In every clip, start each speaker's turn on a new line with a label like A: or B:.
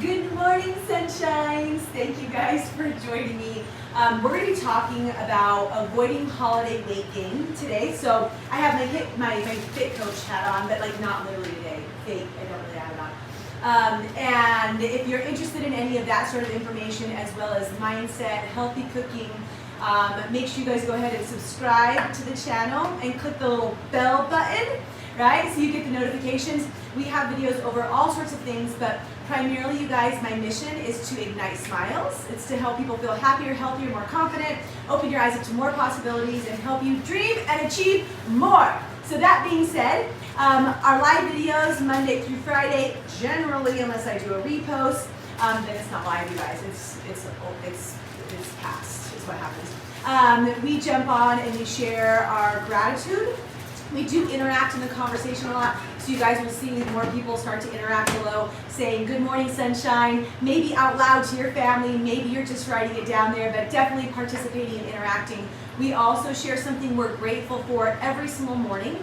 A: Good morning, sunshines. Thank you guys for joining me. We're going to be talking about avoiding holiday weight gain today. So I have my fit coach hat on, but like not literally today. Fake. I don't really have it on. And if you're interested in any of that sort of information, as well as mindset, healthy cooking, make sure you guys go ahead and subscribe to the channel and click the little bell button, right? So you get the notifications. We have videos over all sorts of things, but primarily, you guys, my mission is to ignite smiles. It's to help people feel happier, healthier, more confident, open your eyes up to more possibilities, and help you dream and achieve more. So that being said, our live videos, Monday through Friday, generally, unless I do a repost, then it's not live, you guys. It's past, is what happens. We jump on and we share our gratitude. We do interact in the conversation a lot, so you guys will see more people start to interact below, saying good morning sunshine, maybe out loud to your family, maybe you're just writing it down there, but definitely participating and interacting. We also share something we're grateful for every single morning.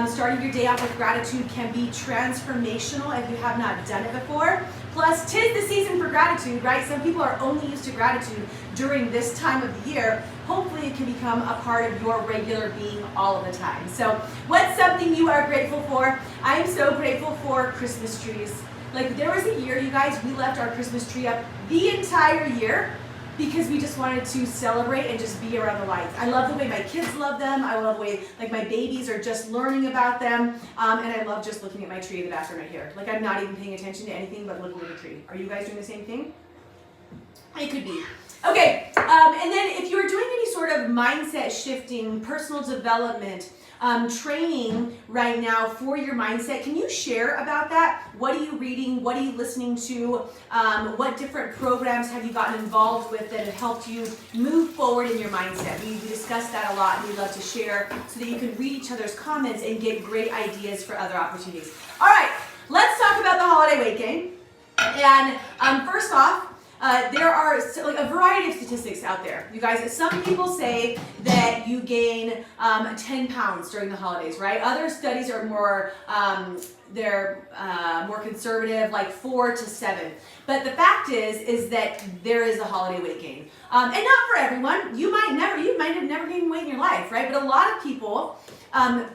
A: Starting your day off with gratitude can be transformational if you have not done it before. Plus, 'tis the season for gratitude, right? Some people are only used to gratitude during this time of the year. Hopefully it can become a part of your regular being all of the time. So what's something you are grateful for? I am so grateful for Christmas trees. Like there was a year, you guys, we left our Christmas tree up the entire year because we just wanted to celebrate and just be around the lights. I love the way my kids love them. I love the way like my babies are just learning about them. And I love just looking at my tree in the bathroom right here. Like I'm not even paying attention to anything but looking at the tree. Are you guys doing the same thing? It could be. Okay, and then if you're doing any sort of mindset shifting, personal development, training right now for your mindset, can you share about that? What are you reading? What are you listening to? What different programs have you gotten involved with that have helped you move forward in your mindset? We discuss that a lot, and we love to share so that you can read each other's comments and get great ideas for other opportunities. All right, let's talk about the holiday weight gain. And first off, there are like a variety of statistics out there. You guys, some people say that you gain 10 pounds during the holidays, right? Other studies are more, more conservative, like 4 to 7. But the fact is that there is a holiday weight gain. And not for everyone. You might have never gained weight in your life, right? But a lot of people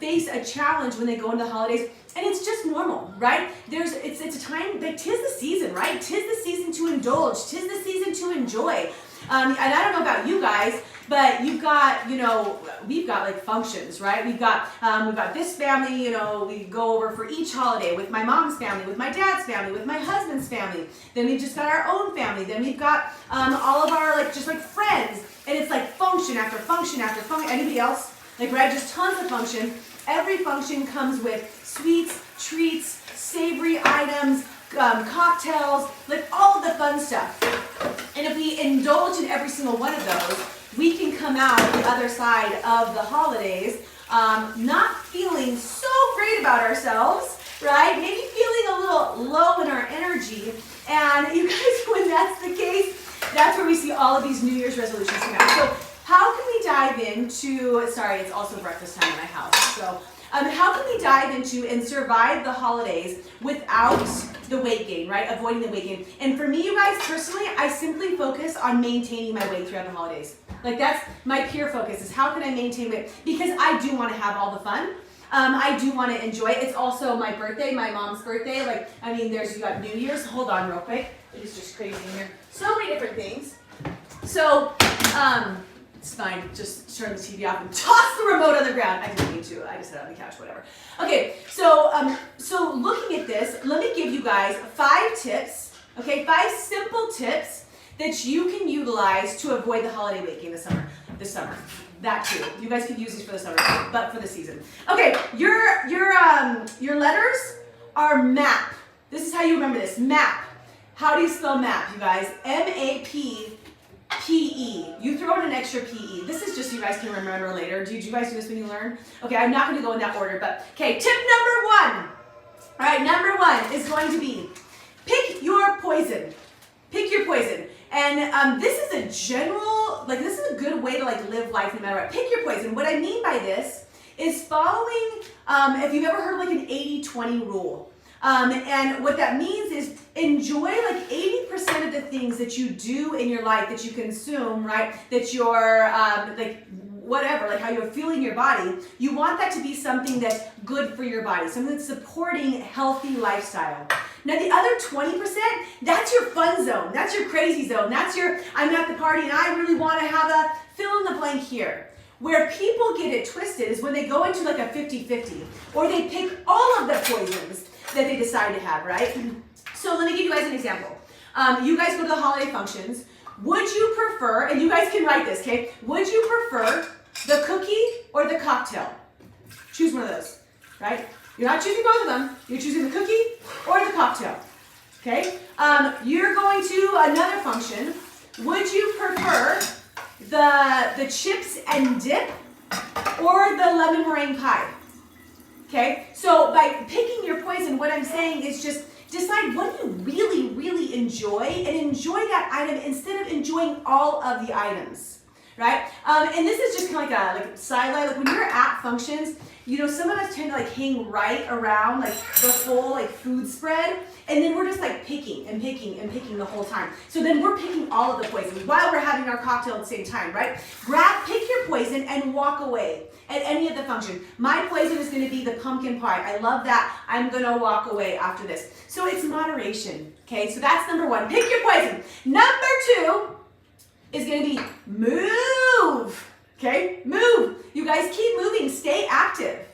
A: face a challenge when they go into the holidays. And it's just normal, right? It's a time, like, 'tis the season, right? 'Tis the season to indulge. 'Tis the season to enjoy. And I don't know about you guys, but we've got like functions, right? We've got this family, we go over for each holiday with my mom's family, with my dad's family, with my husband's family. Then we've just got our own family. Then we've got all of our just friends. And it's like function after function after function. Anybody else? Like, right, just tons of function. Every function comes with sweets, treats, savory items, cocktails, like all of the fun stuff. And if we indulge in every single one of those, we can come out the other side of the holidays not feeling so great about ourselves, right? Maybe feeling a little low in our energy. And you guys, when that's the case, that's where we see all of these New Year's resolutions come out. So how can we dive into, sorry, it's also breakfast time in my house, so how can we dive into and survive the holidays without the weight gain, right? Avoiding the weight gain. And for me, you guys, personally, I simply focus on maintaining my weight throughout the holidays. Like that's my pure focus is how can I maintain weight? Because I do want to have all the fun. I do want to enjoy it. It's also my birthday, my mom's birthday. You got New Year's. Hold on real quick. It is just crazy in here. So many different things. So, it's fine, just turn the TV off and toss the remote on the ground. I didn't mean to, I just sat on the couch, whatever. Okay, so looking at this, let me give you guys 5 tips, okay, 5 simple tips that you can utilize to avoid the holiday weight gain this summer. That too. You guys could use these for the summer too, but for the season. Okay, your letters are MAP. This is how you remember this, MAP. How do you spell MAP, you guys? M-A-P. P-E. You throw in an extra P-E. This is just so you guys can remember later. Did you guys do this when you learn? Okay, I'm not going to go in that order, but okay, tip number 1. All right, number 1 is going to be pick your poison. Pick your poison. And this is a general, this is a good way to live life no matter what. Pick your poison. What I mean by this is following, if you've ever heard of an 80-20 rule. And what that means is enjoy like 80% of the things that you do in your life, that you consume, right? That you're like whatever, like how you're feeling your body. You want that to be something that's good for your body, something that's supporting a healthy lifestyle. Now the other 20%, that's your fun zone. That's your crazy zone. That's your, I'm at the party and I really want to have a fill in the blank here. Where people get it twisted is when they go into like a 50-50, or they pick all of the poisons that they decide to have, right? So let me give you guys an example. You guys go to the holiday functions. Would you prefer, and you guys can write this, okay? Would you prefer the cookie or the cocktail? Choose one of those, right? You're not choosing both of them. You're choosing the cookie or the cocktail, okay? You're going to another function. Would you prefer the chips and dip or the lemon meringue pie? Okay, so by picking your poison, what I'm saying is just decide what you really, really enjoy and enjoy that item instead of enjoying all of the items, right? And this is just kind of like a sidelight. Like when you're at functions, you know, some of us tend to like hang right around like the full like food spread, and then we're just like picking and picking and picking the whole time. So then we're picking all of the poisons while we're having our cocktail at the same time, right? Pick your poison and walk away at any of the function. My poison is going to be the pumpkin pie. I love that. I'm going to walk away after this. So it's moderation, okay? So that's number one. Pick your poison. Number two is going to be move. Okay, move. You guys keep moving, stay active.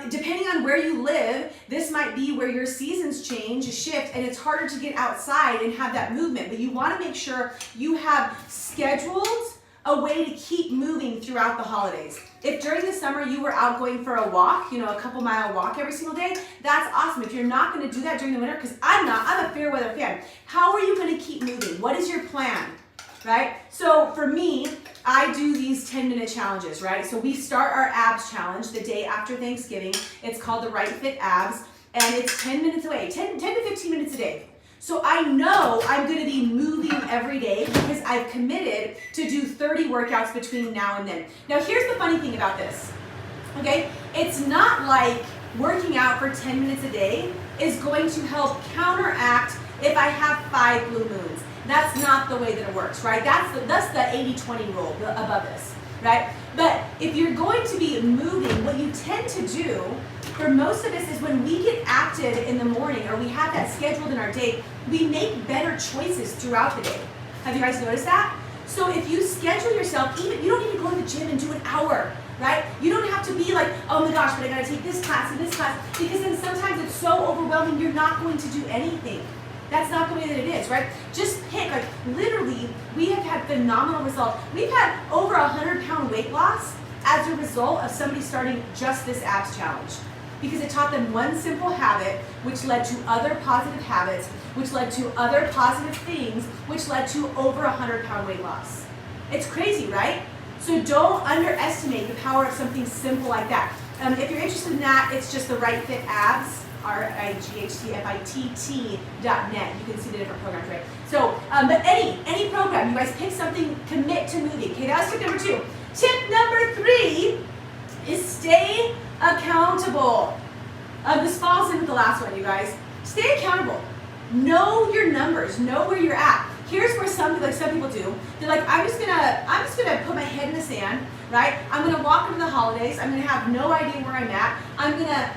A: Depending on where you live, this might be where your seasons change, shift, and it's harder to get outside and have that movement. But you want to make sure you have scheduled a way to keep moving throughout the holidays. If during the summer you were out going for a walk, you know, a couple-mile walk every single day, that's awesome. If you're not going to do that during the winter, because I'm a fair weather fan, how are you going to keep moving? What is your plan? Right? So for me, I do these 10-minute challenges, right? So we start our abs challenge the day after Thanksgiving. It's called the Right Fit Abs, and it's 10 minutes away, 10 to 15 minutes a day. So I know I'm going to be moving every day because I've committed to do 30 workouts between now and then. Now here's the funny thing about this, okay? It's not like working out for 10 minutes a day is going to help counteract if I have 5 blue moons. That's not the way that it works, right? That's the 80-20 rule above this, right? But if you're going to be moving, what you tend to do for most of us is when we get active in the morning or we have that scheduled in our day, we make better choices throughout the day. Have you guys noticed that? So if you schedule yourself, even you don't need to go to the gym and do an hour, right? You don't have to be like, oh my gosh, but I gotta take this class and this class, because then sometimes it's so overwhelming, you're not going to do anything. That's not the way that it is, right? Just pick, like literally, we have had phenomenal results. We've had over 100-pound weight loss as a result of somebody starting just this abs challenge. Because it taught them one simple habit, which led to other positive habits, which led to other positive things, which led to over 100-pound weight loss. It's crazy, right? So don't underestimate the power of something simple like that. If you're interested in that, it's just the Right Fit Abs. RIGHTFITT.net. You can see the different programs, right? So, but any program, you guys pick something, commit to moving. Okay, that's tip number 2. Tip number 3 is stay accountable. This falls in with the last one, you guys. Stay accountable. Know your numbers. Know where you're at. Here's where some people do. They're like, I'm just gonna put my head in the sand, right? I'm gonna walk into the holidays. I'm gonna have no idea where I'm at. I'm gonna,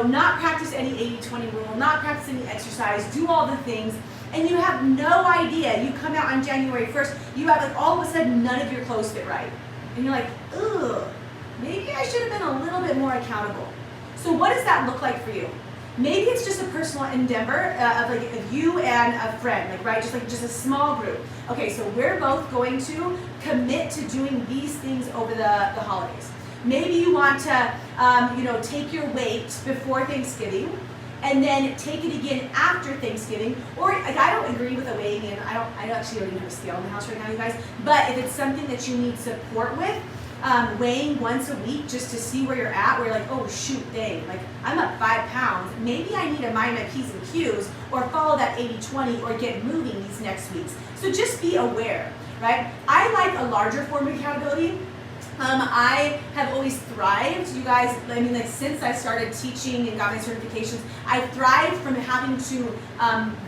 A: not practice any 80-20 rule, not practice any exercise, do all the things, and you have no idea. You come out on January 1st, you have like all of a sudden none of your clothes fit right, and you're like, ugh, maybe I should have been a little bit more accountable. So what does that look like for you? Maybe it's just a personal endeavor of you and a friend, just a small group. Okay, so we're both going to commit to doing these things over the holidays. Maybe you want to, take your weight before Thanksgiving, and then take it again after Thanksgiving. Or I don't agree with a weighing in. I actually don't even have a scale in the house right now, you guys. But if it's something that you need support with, weighing once a week just to see where you're at, where you're like, oh shoot, dang, like I'm up 5 pounds. Maybe I need to mind my P's and Q's or follow that 80-20 or get moving these next weeks. So just be aware, right? I like a larger form of accountability. I have always thrived, you guys. I mean, like since I started teaching and got my certifications, I thrived from having to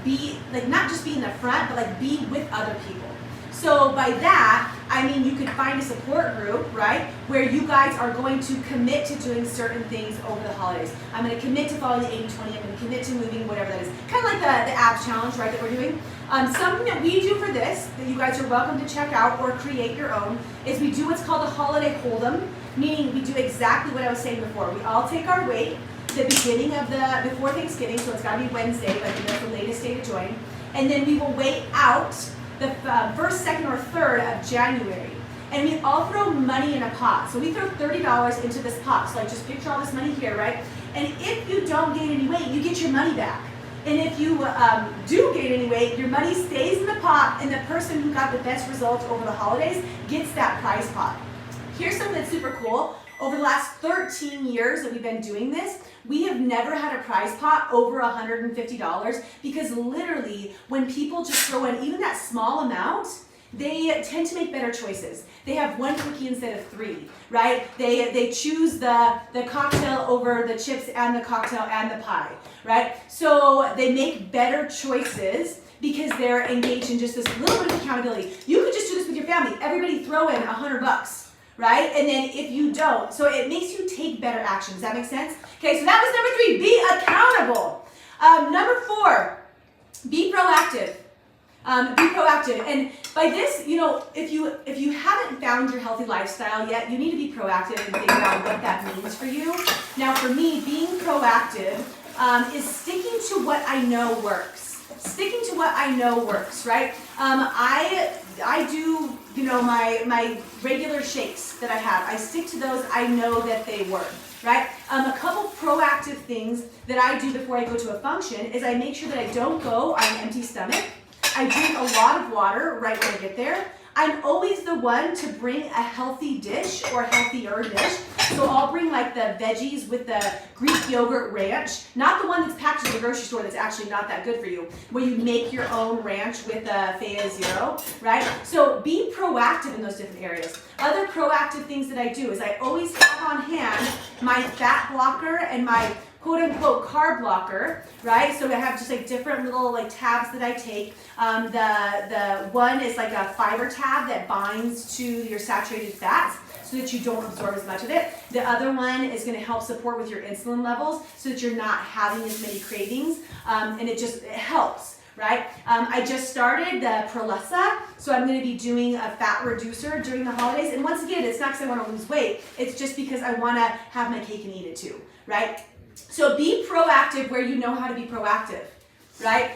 A: be like not just be in the front, but like be with other people. So by that, I mean you could find a support group, right, where you guys are going to commit to doing certain things over the holidays. I'm going to commit to following the 80-20. I'm going to commit to moving, whatever that is. Kind of like the abs challenge, right, that we're doing. Something that we do for this, that you guys are welcome to check out or create your own, is we do what's called a holiday hold'em, meaning we do exactly what I was saying before. We all take our weight the beginning of before Thanksgiving, so it's got to be Wednesday, like that's the latest day to join, and then we will wait out the first, second, or third of January. And we all throw money in a pot. So we throw $30 into this pot. So like just picture all this money here, right? And if you don't gain any weight, you get your money back. And if you do gain any weight, your money stays in the pot, and the person who got the best results over the holidays gets that prize pot. Here's something that's super cool. Over the last 13 years that we've been doing this, we have never had a prize pot over $150, because literally when people just throw in even that small amount, they tend to make better choices. They have one cookie instead of 3, right? They choose the cocktail over the chips and the cocktail and the pie, right? So they make better choices because they're engaged in just this little bit of accountability. You could just do this with your family. Everybody throw in $100. Right? And then if you don't, so it makes you take better action. Does that make sense? Okay, so that was number 3, be accountable. Number 4, be proactive. Be proactive. And by this, you know, if you haven't found your healthy lifestyle yet, you need to be proactive and think about what that means for you. Now for me, being proactive is sticking to what I know works. Sticking to what I know works, right? I do, you know, my regular shakes that I have. I stick to those. I know that they work, right? A couple proactive things that I do before I go to a function is I make sure that I don't go on an empty stomach. I drink a lot of water right when I get there. I'm always the one to bring a healthy dish or healthier dish. So I'll bring like the veggies with the Greek yogurt ranch, not the one that's packaged in the grocery store that's actually not that good for you, where you make your own ranch with a Faya Zero, right? So be proactive in those different areas. Other proactive things that I do is I always have on hand my fat blocker and my quote-unquote carb blocker, right? So I have just like different little like tabs that I take. The one is like a fiber tab that binds to your saturated fats so that you don't absorb as much of it. The other one is going to help support with your insulin levels so that you're not having as many cravings, and it helps, right? I just started the Prolessa, so I'm going to be doing a fat reducer during the holidays. And once again, it's not because I want to lose weight, it's just because I want to have my cake and eat it too, right? So be proactive where you know how to be proactive, right?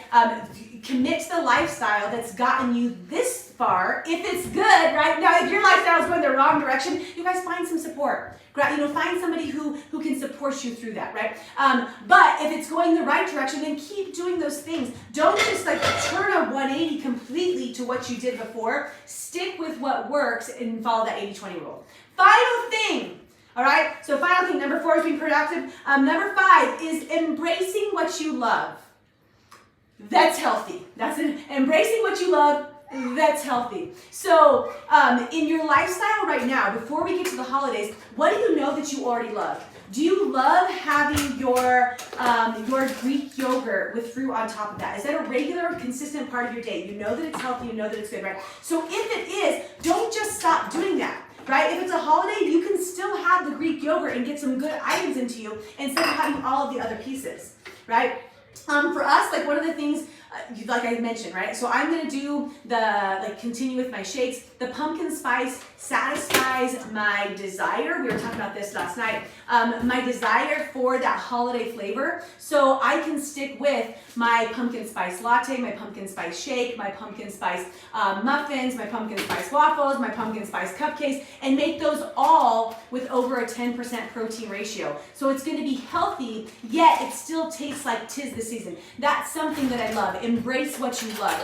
A: Commit to the lifestyle that's gotten you this far. If it's good, right? Now, if your lifestyle is going the wrong direction, you guys find some support. You know, find somebody who can support you through that, right? But if it's going the right direction, then keep doing those things. Don't just like turn a 180 completely to what you did before. Stick with what works and follow that 80-20 rule. Final thing. All right, so final thing, number 4 is being productive. Number 5 is embracing what you love. That's healthy. That's it. Embracing what you love, that's healthy. So in your lifestyle right now, before we get to the holidays, what do you know that you already love? Do you love having your Greek yogurt with fruit on top of that? Is that a regular, consistent part of your day? You know that it's healthy, you know that it's good, right? So if it is, don't just stop doing that. Right? If it's a holiday, you can still have the Greek yogurt and get some good items into you instead of having all of the other pieces, right? For us, like one of the things, like I mentioned, right? So I'm going to do continue with my shakes. The pumpkin spice satisfies my desire. We were talking about this last night. My desire for that holiday flavor. So I can stick with my pumpkin spice latte, my pumpkin spice shake, my pumpkin spice muffins, my pumpkin spice waffles, my pumpkin spice cupcakes, and make those all with over a 10% protein ratio. So it's going to be healthy, yet it still tastes like 'tis the season. That's something that I love. Embrace what you love.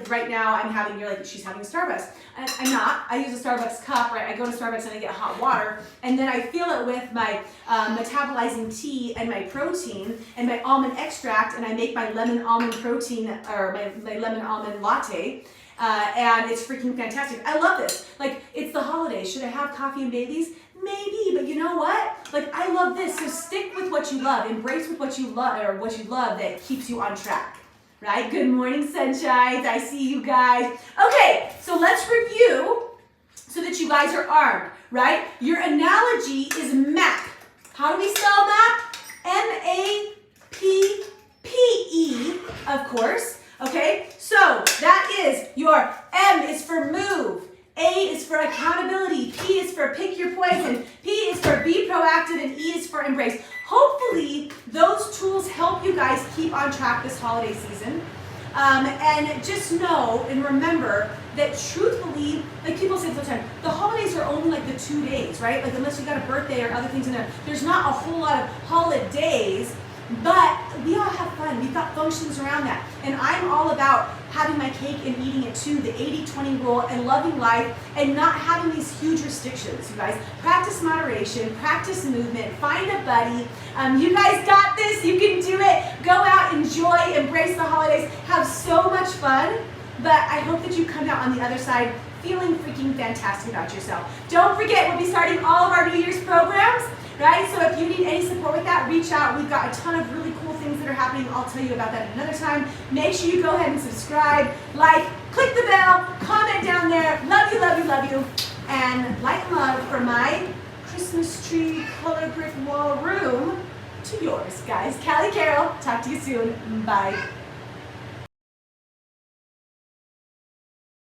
A: Right now I'm having, you're like, she's having Starbucks. I'm not. I use a Starbucks cup, right? I go to Starbucks and I get hot water, and then I fill it with my metabolizing tea and my protein and my almond extract, and I make my lemon almond protein or my lemon almond latte. And it's freaking fantastic. I love this. Like, it's the holidays. Should I have coffee and Baileys? Maybe, but you know what? Like, I love this. So stick with what you love. Embrace with what you love, or what you love that keeps you on track. Right? Good morning, sunshines. I see you guys. Okay, so let's review so that you guys are armed, right? Your analogy is map. How do we spell map? M-A-P-P-E, of course. Okay, so that is your M is for move. A is for accountability, P is for pick your poison, P is for be proactive, and E is for embrace. Hopefully, those tools help you guys keep on track this holiday season. And just know and remember that truthfully, like people say sometimes, the holidays are only like the 2 days, right? Like unless you got a birthday or other things in there, there's not a whole lot of holidays. But we all have fun. We've got functions around that. And I'm all about having my cake and eating it too, the 80-20 rule, and loving life and not having these huge restrictions, you guys. Practice moderation, practice movement, find a buddy. You guys got this. You can do it. Go out, enjoy, embrace the holidays, have so much fun. But I hope that you come out on the other side feeling freaking fantastic about yourself. Don't forget, we'll be starting all of our New Year's programs. Right? So if you need any support with that, reach out. We've got a ton of really cool things that are happening. I'll tell you about that another time. Make sure you go ahead and subscribe, like, click the bell, comment down there. Love you, love you, love you. And light and love for my Christmas tree color brick wall room to yours, guys. Callie Carroll, talk to you soon. Bye.